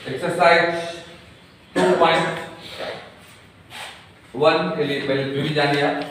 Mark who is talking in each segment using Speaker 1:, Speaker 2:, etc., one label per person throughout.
Speaker 1: Exercise 2.1 के लिए पहले जो भी जानिए आप।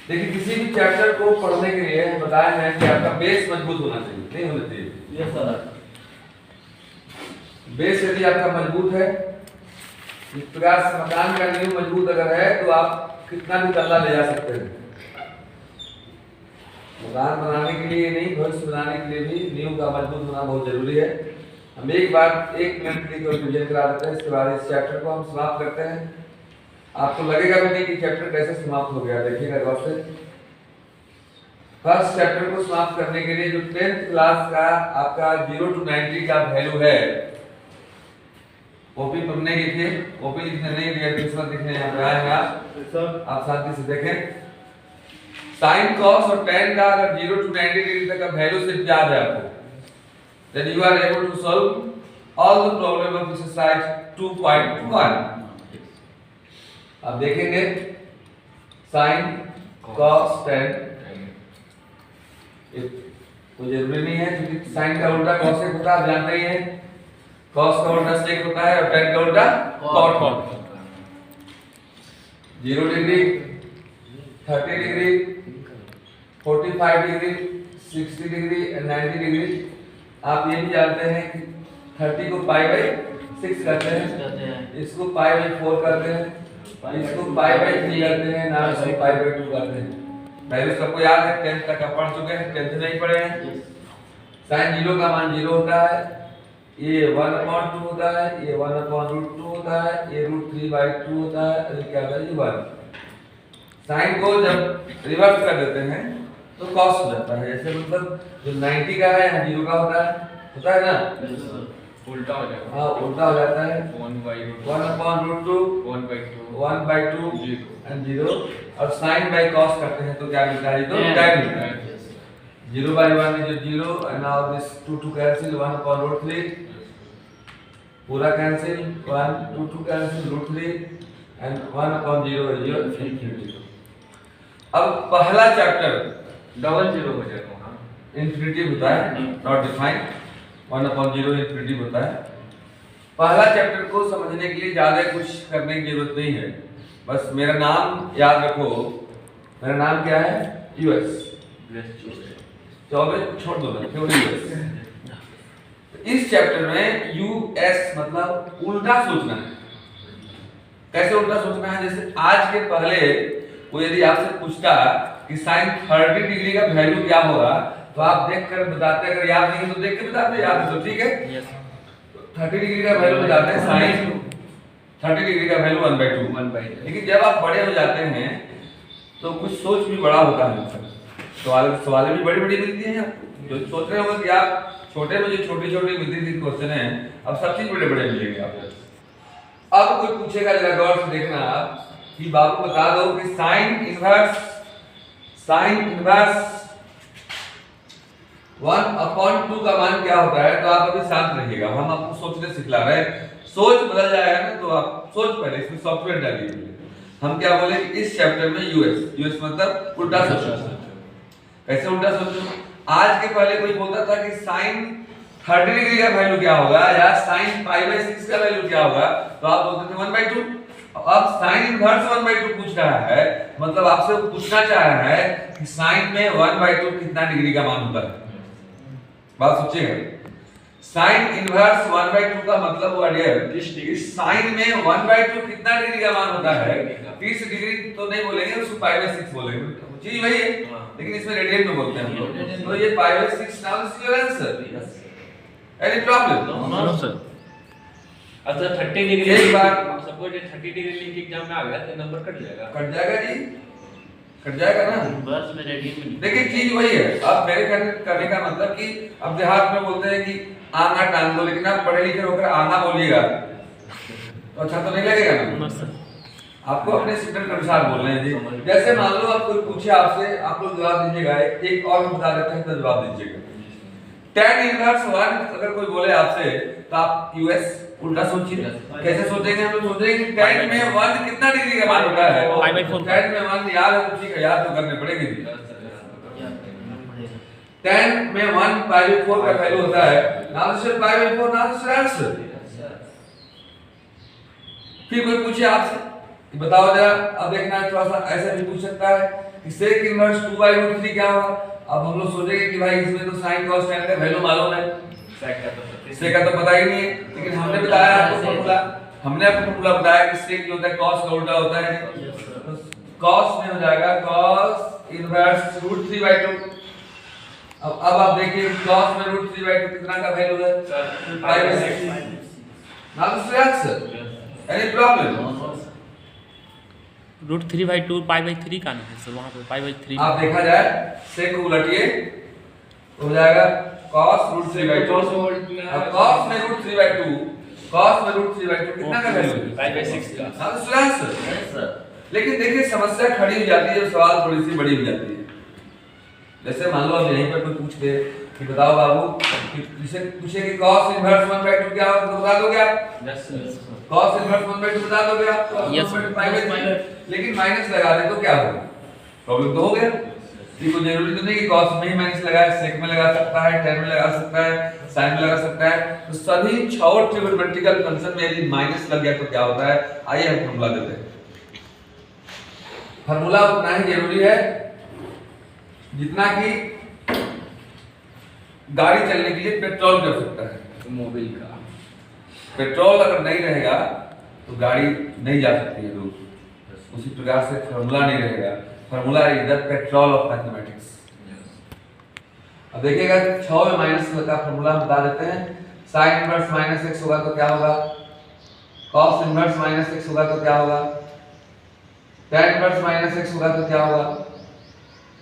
Speaker 1: देखिए किसी भी चैप्टर को पढ़ने के लिए बताया है कि आपका बेस मजबूत होना चाहिए, नहीं होना चाहिए।
Speaker 2: Yes sir.
Speaker 1: बेस यदि आपका मजबूत है, इस प्रकार से मकान का नींव मजबूत अगर है तो आप कितना भी तल्ला ले जा सकते हैं। मकान बनाने के लिए नहीं, भविष्य बनाने के लिए भी नींव का मजबूत होना बहुत जरूरी है। हम एक बार 1 मिनट के लिए रिवीजन करा देते हैं, इसके बाद इस चैप्टर को हम समाप्त करते हैं। आपको लगेगा भी नहीं कि चैप्टर कैसे समाप्त हो गया, देखिएगा गौर से। फर्स्ट चैप्टर को समाप्त करने के लिए जो 10th क्लास का आपका 0 to 90 का वैल्यू है, ओपी पढ़ने की थी, ओपी लिखने नहीं दिया, किस्मत लिखने यहाँ पे आए हैं आप शांति से देखें। साइन कॉस और tan का अगर 0 to 90 डिग्री तक का वैल्यू सिर्फ याद है आपको, then you are able to solve all the problem of exercise 2.1। अब देखेंगे साइन कॉस tan, कोई जरूरी नहीं है क्योंकि साइन का उल्टा कॉसेक होता है, आप जानते ही हैं। कॉस का उल्टा सेक होता है और tan का उल्टा कॉट होता है। 0 degree, 30 degree, 45 degree, 60 degree and 90 degree. आप ये भी जानते हैं कि 30 को पाई बाई 6 करते हैं, इसको पाई बाई 4 करते हैं, इसको पाई बाई 3 करते हैं, ना इसको पाई बाई 2 करते हैं। वैल्यू सबको याद है, 10th तक आप पढ़ चुके हैं, 10th नहीं पढ़े हैं। साइन 0 का मान 0 होता है, ये 1/2 होता है, ये 1/√2 होता है, ये √3/2 होता है, और ये क्या वैल्यू 1। साइन को जब रिवर्स कर देते हैं तो कॉस हो जाता है, जैसे मतलब जो 90 का है यहाँ 0 का होता है ना,
Speaker 3: उल्टा हो जाएगा।
Speaker 1: हाँ उल्टा हो जाता है,
Speaker 3: 1/√2
Speaker 1: 1/2 एंड 0, और साइन बाय कॉस करते हैं तो क्या मिलता है, तो tan मिलता है। 0/1 is 0 and now this 2 cancel, 1/√3 पूरा कैंसिल, 1 2 कैंसिल, √3 and 1/0 is 0। अब पहला चैप्टर
Speaker 3: डबल 0 हो जाएगा वहाँ,
Speaker 1: इंफिनिटिव होता है, नॉट डिफाइंड। 1/0 इंफिनिटिव होता है। पहला चैप्टर को समझने के लिए ज्यादा कुछ करने की जरूरत नहीं है, बस मेरा नाम याद रखो। मेरा नाम क्या है, यूएस। चौबे छोड़ दो ना, क्यों यूएस। इस चैप्टर में यूएस मतलब उल्टा सोचना है। कैसे उल्टा सोचना है, जैसे आज के पहले कोई यदि आपसे पूछता कि साइन 30 डिग्री का वैल्यू क्या होगा तो आप देखकर बताते, अगर याद नहीं तो देख के बताते, याद है तो ठीक है। 30 डिग्री का वैल्यू बताते हैं, साइन 30 डिग्री का वैल्यू 1/2। लेकिन जब आप बड़े हो जाते हैं तो कुछ सोच भी बड़ा होता है, सवाल भी बड़ी बड़ी मिलती हैं। जो सोच रहे होंगे कि आप छोटे में जो छोटी छोटी मिलती थी क्वेश्चन है, अब सब चीज बड़े बड़े मिलेंगे आपको। अब कोई पूछेगा, जरा गौर से देखना आप कि बाबू बता दो कि साइन इनवर्स 1/2 का मान क्या होता है, तो आप अभी शांत रहिएगा, हम आपको सोचने सिखला रहे हैं। सोच बदल जाएगा ना तो आप सोच पहले इसमें सॉफ्टवेयर डालिए। हम क्या बोले कि इस चैप्टर में यूएस मतलब उल्टा सोचो। कैसे उल्टा सोचो, आज के पहले कोई बोलता था कि साइन 30 डिग्री का वैल्यू क्या होगा या साइन π/6 का वैल्यू क्या होगा, तो आप बोलते थे 1/2। अब साइन इनवर्स 1/2 पूछ रहा है, मतलब आपसे पूछना चाह रहा है कि साइन में 1/2 कितना डिग्री का मान होता है। बात सोचिएगा, साइन इनवर्स 1/2 का मतलब हुआ डियर, इस साइन में 1/2 कितना डिग्री का मान होता है। 30 डिग्री तो नहीं बोलेंगे, उसको π/6 बोलेंगे, चीज वही है, लेकिन इसमें रेडियन में बोलते हैं हम लोग। तो ये π/6 now is your answer. Any problem?
Speaker 2: No sir.
Speaker 3: अच्छा 30 डिग्री
Speaker 1: एक बार
Speaker 3: सपोज 30 डिग्री लिंक एग्जाम में आ गया तो नंबर कट जाएगा
Speaker 1: जी, कट जाएगा ना।
Speaker 2: बस में रेडियन में
Speaker 1: देखिए चीज वही है। अब मेरे करने का मतलब कि अब देहात में बोलते हैं कि आंगा टांग दो, लेकिन आप पढ़े लिखे होकर आंगा बोलिएगा तो अच्छा तो नहीं लगेगा ना। आपको अपने स्टूडेंट के अनुसार बोलना है जी। जैसे मान लो आप कोई पूछे आपसे, आप लोग जवाब दीजिएगा, एक और हम बता देते हैं तो जवाब दीजिएगा। tan इनवर्स 1 अगर कोई बोले आपसे तो आप यूएस उल्टा सोचिए। कैसे सोचेंगे, हम लोग सोचेंगे कि tan में 1 कितना डिग्री का मान होता है। tan में 1 याद है तो ठीक है, याद तो करने पड़ेगी। tan में 1/4 का वैल्यू होता है Now this is pi by 4. Now this is answer. फिर कोई पूछे आपसे कि बताओ जरा, अब देखना है थोड़ा सा ऐसा भी पूछ सकता है कि sec इनवर्स 2/√3 क्या होगा। अब हम लोग सोचेंगे कि भाई इसमें तो sin cos tan का वैल्यू मालूम है, sec का तो पता ही नहीं है, लेकिन हमने बताया आपको फॉर्मूला, हमने आपको फॉर्मूला बताया कि sec जो होता है cos का उल्टा होता है, तो cos में हो जाएगा cos इनवर्स √3/2। अब आप देखिए cos में √3/2 कितना का वैल्यू है, pi/6। Now this is answer. Any problem?
Speaker 2: √3/2 pi/3 का नहीं है सर, वहां पे pi/3
Speaker 1: आप देखा जाए sec को उलटिए तो हो जाएगा cos √3/2। अब cos में √3/2, cos में √3/2 कितना का वैल्यू है,
Speaker 3: pi/6 का।
Speaker 1: Now this is answer. लेकिन देखिए समस्या खड़ी हो जाती है जब सवाल थोड़ी सी बड़ी हो जाती है। जैसे मान लो अब यहीं पर कोई पूछ दे कि बताओ बाबू, किसी पूछे कि cos इनवर्स 1/2 क्या होगा, तो बता दोगे आप?
Speaker 3: Yes sir.
Speaker 1: cos इनवर्स 1/2 बता दोगे आप?
Speaker 2: Yes, sir.
Speaker 1: लेकिन माइनस लगा दे तो क्या होगा, प्रॉब्लम तो हो गया। कोई जरूरी तो नहीं कि cos में ही माइनस लगाए, sec में लगा सकता है, tan में लगा सकता है, sin में लगा सकता है। तो सभी 6 ट्रिगोनोमेट्रिकल फंक्शन में यदि माइनस लग गया तो क्या होता है, आइए हम फॉर्मूला देते हैं। फॉर्मूला उतना ही जरूरी है जितना कि गाड़ी चलने के लिए पेट्रोल कर सकता है।
Speaker 3: मोबिल का
Speaker 1: पेट्रोल अगर नहीं रहेगा तो गाड़ी नहीं जा सकती है दूर, उसी प्रकार से फॉर्मूला नहीं रहेगा। Formula is the petrol of mathematics. अब देखिएगा 6 में माइनस का फॉर्मूला हम बता देते हैं। sin इनवर्स -x होगा तो क्या होगा, cos इनवर्स -x होगा तो क्या होगा, tan इनवर्स -x होगा तो क्या होगा,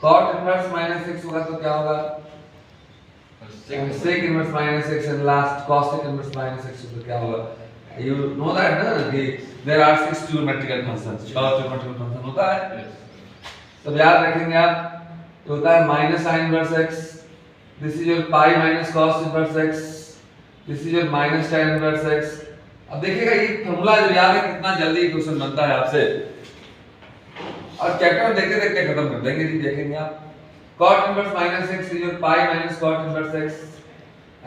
Speaker 1: cot इनवर्स -x होगा तो क्या होगा, sec inverse -x and last cosec inverse -x तो क्या होगा। You know that ना कि there are 6 trigonometrical functions, 6 trigonometrical function होता है। तो याद रखेंगे आप, तो होता है -sin inverse x, this is your pi minus cos inverse x, this is your minus tan inverse x। अब देखिएगा ये फॉर्मूला जो याद है कितना जल्दी क्वेश्चन बनता है आपसे, और चैप्टर देखते देखते खत्म कर देंगे जी। देखेंगे आप cot inverse -x is your pi minus cot inverse x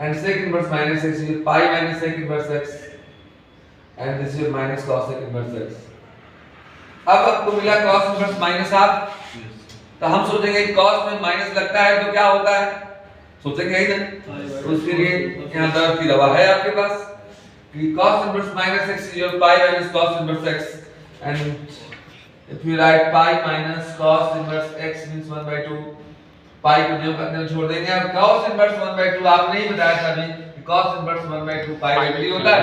Speaker 1: and sec inverse -x is your pi minus sec inverse x and this is your minus cosec inverse x। अब आपको मिला cos इनवर्स माइनस हाफ, तो हम सोचेंगे cos में minus लगता है तो क्या होता है, सोचेंगे ही ना। तो उसके लिए यहाँ दर्द की दवा है आपके पास कि cos inverse -x is your pi minus cos inverse x and if you write pi minus cos inverse x means 1/2, pi को जो करने में छोड़ देंगे। अब cos इनवर्स 1/2 आपने ही बताया था अभी कि cos इनवर्स 1/2 pi/3 होता है।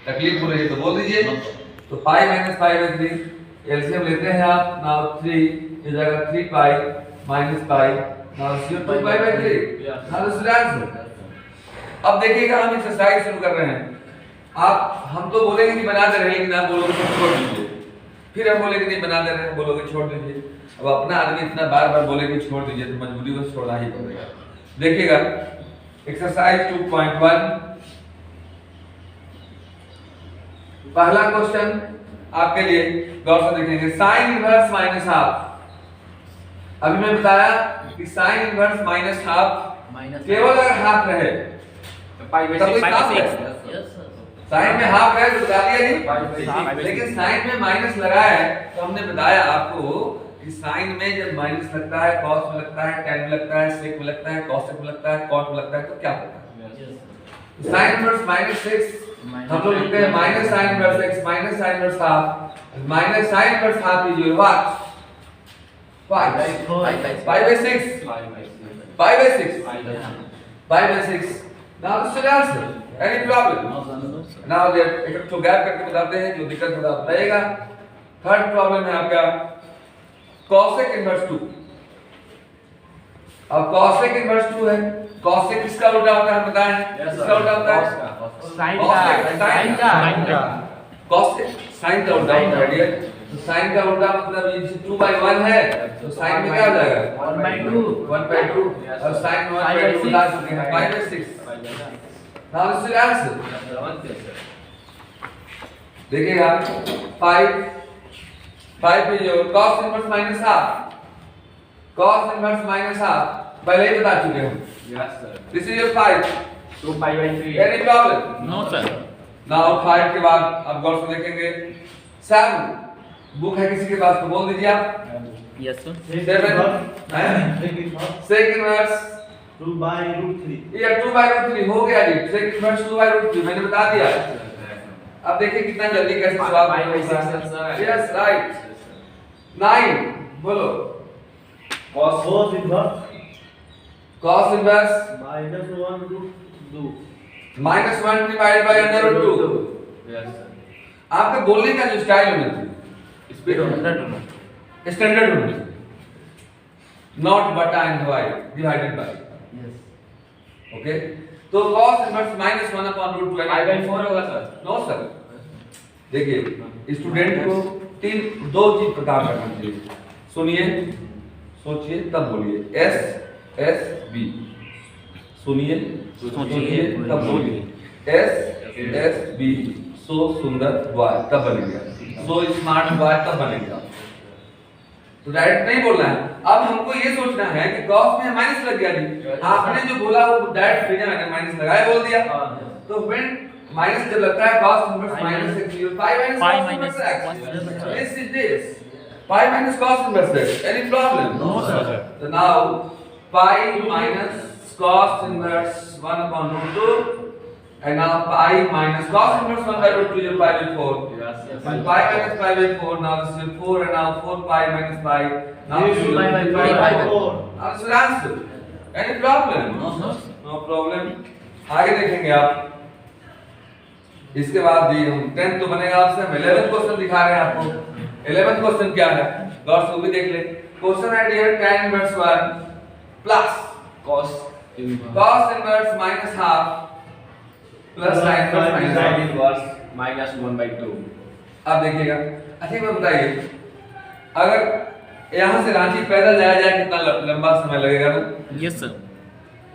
Speaker 1: तकलीफ हो रही है तो बोल दीजिए। तो pi minus pi/3 एलसीएम लेते हैं आप। नाउ 3 इस जगह 3 pi minus pi, now 2 pi/3। Now this is answer. अब देखिएगा हम एक्सरसाइज शुरू कर रहे हैं। आप हम तो बोलेंगे कि बना दे रहे हैं, लेकिन आप बोलोगे तो छोड़ दीजिए। फिर हम बोलेंगे नहीं बना दे रहे हैं, बोलोगे छोड़ दीजिए। अब अपना आदमी इतना बार बार बोले कि छोड़ दीजिए तो मजबूरी में छोड़ना ही पड़ेगा। देखिएगा एक्सरसाइज 2.1 पहला क्वेश्चन आपके लिए गौर से देखेंगे। sin inverse minus half. अभी मैं बताया कि sin इनवर्स माइनस हाफ केवल अगर हाफ रहे
Speaker 3: तो pi/6
Speaker 1: साइन में हाफ है तो बता दिया नहीं, लेकिन साइन में माइनस लगा है तो हमने बताया आपको कि साइन में जब माइनस लगता है, cos में लगता है, tan में लगता है, sec में लगता है, cosec में लगता है, cot में लगता है, तो क्या होता है। साइन इनवर्स -6 हम लोग लिखते हैं minus sine inverse x minus sine inverse half, minus sine inverse half is your what, 5/6 5/6। Now this is answer. Any problem? Now there एक तो गैप करके बताते हैं, जो दिक्कत होगा बताइएगा। थर्ड प्रॉब्लम है आपका cosec इनवर्स 2। अब cosec इनवर्स 2 है, cosec किसका उल्टा होता है बताएं? किसका उल्टा होता है?
Speaker 2: साइन का
Speaker 1: cosec साइन का उल्टा होता है डियर। तो साइन का उल्टा मतलब ये 2/1 है, तो साइन में क्या हो जाएगा 1/2 और साइन 1/2 उल्टा चुके हैं 5/6। Now this is answer. देखिएगा 5 पे जो cos inverse minus half, cos inverse minus half पहले ही बता चुके हम।
Speaker 3: Yes sir.
Speaker 1: This is your 5
Speaker 3: 2 pi by 3
Speaker 1: any problem?
Speaker 2: No sir.
Speaker 1: Now 5 के बाद अब गौर से देखेंगे 7 बुक है किसी के पास तो बोल दीजिए आप।
Speaker 2: Yes sir.
Speaker 1: 7 second verse
Speaker 4: 2 by root 3
Speaker 1: ये 2 by root 3 हो गया जी। सेकंड वर्स 2 by root 3 मैंने बता दिया। अब देखिए कितना जल्दी कैसे सवाल
Speaker 3: पाई बाई
Speaker 1: होता
Speaker 3: 6
Speaker 1: है।
Speaker 3: सर।
Speaker 1: Yes right. 9 बोलो
Speaker 4: cos inverse
Speaker 1: cos inverse
Speaker 4: minus 1 root 2
Speaker 1: -1 divided by under root 2।
Speaker 3: Yes sir.
Speaker 1: आपके बोलने का जो स्टाइल होना चाहिए
Speaker 3: स्पीड होना
Speaker 1: स्टैंडर्ड होना चाहिए। नॉट बटा एंड डिवाइडेड बाय। ओके तो cos inverse -1 upon root 2
Speaker 3: pi by 4 होगा सर।
Speaker 1: No sir. देखिए स्टूडेंट को दो चीज पता करना चाहिए। सुनिए सोचिए तब बोलिए। S S B सुनिए सोचिए तब बोलिए। S S B सो सुंदर बॉय तब बनेगा। सो स्मार्ट बॉय तब बनेगा। तो डायरेक्ट नहीं बोलना है। अब हमको ये सोचना है कि cos में माइनस लग गया जी। आपने जो बोला वो डायरेक्ट बिना मैंने माइनस लगाया बोल दिया। तो व्हेन माइनस जब लगता है cos inverse minus x pi minus cos inverse x। This is this pi minus cos inverse x। Any problem?
Speaker 2: No sir।
Speaker 1: So now pi minus cos inverse 1 upon root 2 and now pi minus cos inverse 1 by root 2 is pi by 4। And pi minus pi by 4 now this is 4 and now 4 pi minus pi now this is pi by 4। Now this is answer। Any problem? No problem। आगे देखेंगे आप। इसके बाद भी हम 10th तो बनेगा आपसे। हम 11th क्वेश्चन दिखा रहे हैं आपको। 11th क्वेश्चन क्या है गौर से वो भी देख ले। क्वेश्चन है dear tan inverse 1 plus
Speaker 3: cos
Speaker 1: inverse minus half plus sin inverse
Speaker 3: minus 1 by 2।
Speaker 1: अब देखिएगा अच्छा मैं बताइए अगर यहाँ से रांची पैदल जाया जाए कितना लंबा समय लगेगा ना?
Speaker 2: Yes sir.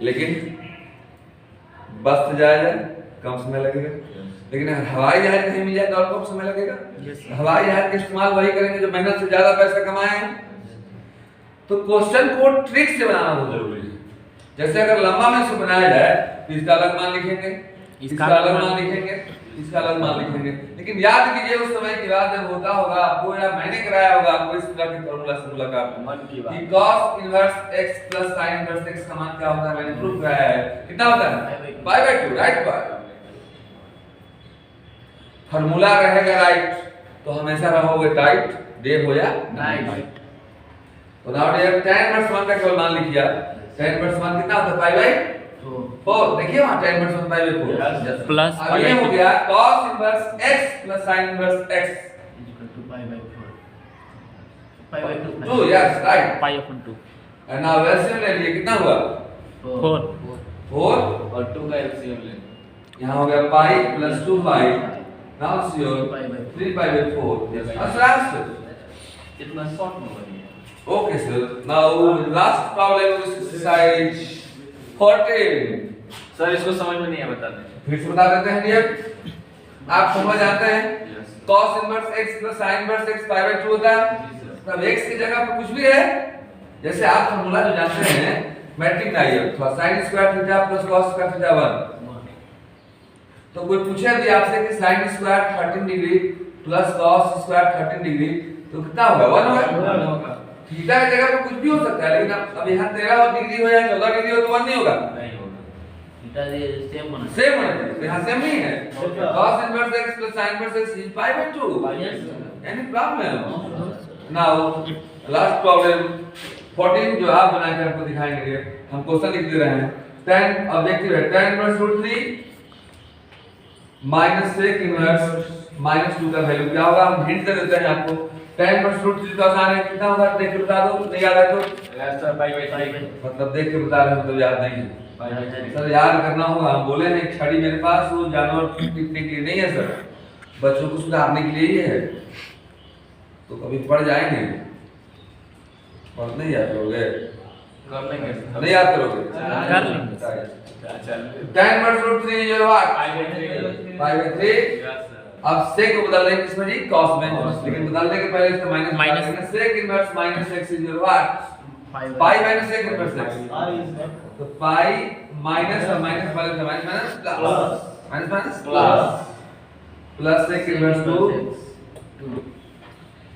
Speaker 1: लेकिन बस से जाया जाए कम समय लगेगा। लेकिन अगर हवाई जहाज कहीं मिल जाए तो और कम समय लगेगा। हवाई जहाज का इस्तेमाल वही करेंगे जो मेहनत से ज्यादा पैसा कमाए हैं। तो क्वेश्चन को ट्रिक से बनाना बहुत जरूरी है। जैसे अगर लंबा में से बनाया जाए तो इसका अलग मान लिखेंगे, इसका अलग मान लिखेंगे, इसका अलग मान लिखेंगे। लेकिन याद कीजिए उस समय की बात जब होता होगा आपको या मैंने कराया होगा आपको इस तरह के फॉर्मूला से मुलाकात
Speaker 3: मन की बात।
Speaker 1: कि cos inverse x plus sin inverse x का मान क्या होता है मैंने प्रूव कराया है। कितना होता है pi by 2 राइट। पर फार्मूला रहेगा राइट तो हमेशा रहोगे टाइट डे हो या नाइट। तो नाउ डियर tan इनवर्स 1 का केवल मान लिखिए। tan इनवर्स 1 कितना होता है pi by 4। देखिए वहां tan inverse 1 pi by 4
Speaker 2: plus
Speaker 1: अब ये हो गया cos inverse x plus sin inverse x
Speaker 4: pi by 2
Speaker 1: 2 yes right.
Speaker 2: Pi upon 2
Speaker 1: and now LCM ले लिए कितना हुआ
Speaker 2: 4
Speaker 1: 4
Speaker 3: और 2 का एलसीएम लेंगे।
Speaker 1: यहाँ हो गया pi plus 2 pi now see 3 pi by 4 yes answer.
Speaker 3: इतना शॉर्ट में बनी है।
Speaker 1: Okay sir. Now last problem is exercise 14।
Speaker 3: Sir इसको समझ में नहीं है बता दें।
Speaker 1: फिर से बता देते हैं डियर। आप समझ आते हैं cos inverse x plus sin inverse x pi by 2 होता है। तब x की जगह पर कुछ भी है जैसे आप फार्मूला जो जानते हैं मैट्रिक ना ये थोड़ा sin square theta plus cos square theta 1। तो कोई पूछे भी आपसे कि sin square 13 degree plus cos square 13 degree तो कितना होगा 1 होगा। थीटा की जगह पर कुछ भी हो सकता है लेकिन अब यहाँ 13 डिग्री हो या 14 डिग्री हो तो 1 नहीं होगा।
Speaker 3: नहीं होगा।
Speaker 4: सेम होना
Speaker 1: सेम होना चाहिए। यहाँ सेम नहीं है। cos inverse x plus sin inverse x is pi by 2। Any problem? Now last problem 14 जो आप बना के आपको दिखाएंगे। हम क्वेश्चन लिख दे रहे हैं। tan ऑब्जेक्टिव है tan inverse √3 minus sec inverse -2 का वैल्यू क्या होगा हम हिंट दे देते हैं आपको। tan इनवर्स √3 तो आसान है कितना होगा देख के बता दो। नहीं याद है तो
Speaker 3: सर पाई बाई 3
Speaker 1: मतलब देख के बता रहे हो मतलब याद नहीं है। सर याद करना होगा। हम बोले हैं एक छड़ी मेरे पास वो जानवर पीटने के लिए नहीं है सर बच्चों को सुधारने के लिए ही है। तो कभी पढ़ जाएंगे और नहीं याद करोगे
Speaker 3: कर लेंगे।
Speaker 1: नहीं याद करोगे
Speaker 2: कर लेंगे।
Speaker 1: tan इनवर्स √3 ये what
Speaker 3: pi by 3
Speaker 1: pi by 3।
Speaker 3: Yes sir.
Speaker 1: अब sec को बदल देंगे किसमें जी cos में। लेकिन बदलने के पहले इसका minus
Speaker 2: minus
Speaker 1: minus sec inverse minus x is your what pi minus एक reverse x,
Speaker 4: I is the
Speaker 1: तो पाई माइनस और माइनस वाले से minus minus plus minus minus
Speaker 4: plus
Speaker 1: plus एक इनवर्स 2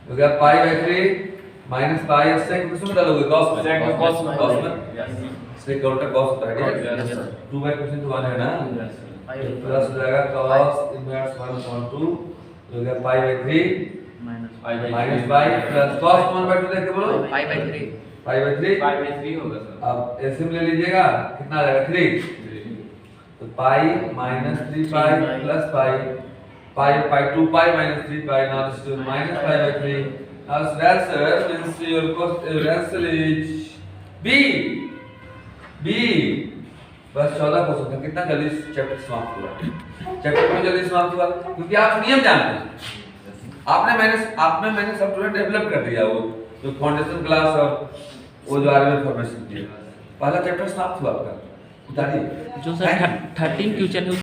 Speaker 1: हो गया पाई बाय 3 माइनस पाई सेक किसमें डालोगे cos में
Speaker 3: Sec में cos में।
Speaker 1: cos में सेक का उल्टा cos होता है ठीक है
Speaker 3: Yes, sir.
Speaker 1: 2 बाय क्वेश्चन तो 1 है ना प्लस हो जाएगा cos इनवर्स 1/2 हो गया pi by 3 minus pi plus cos 1/2 देख के बोलो
Speaker 2: पाई बाय 3
Speaker 1: पाई बाय 3
Speaker 3: 5 में 3 होगा सर।
Speaker 1: अब एलसीएम ले लीजिएगा कितना आ जाएगा 3 तो pi minus 3 pi plus pi pi pi 2 pi minus 3 pi now this is minus pi by 3 now this answer means your answer is B B बस 14 question था कितना जल्दी चैप्टर समाप्त हुआ चैप्टर में जल्दी समाप्त हुआ क्योंकि आप नियम जानते हैं आपने मैंने सॉफ्टवेयर डेवलप कर दिया वो जो फाउंडेशन क्लास और वो जो आरएम फॉर्मेशन की पहला चैप्टर समाप्त हुआ आपका उतारिए
Speaker 2: जो सर 13 क्वेश्चन है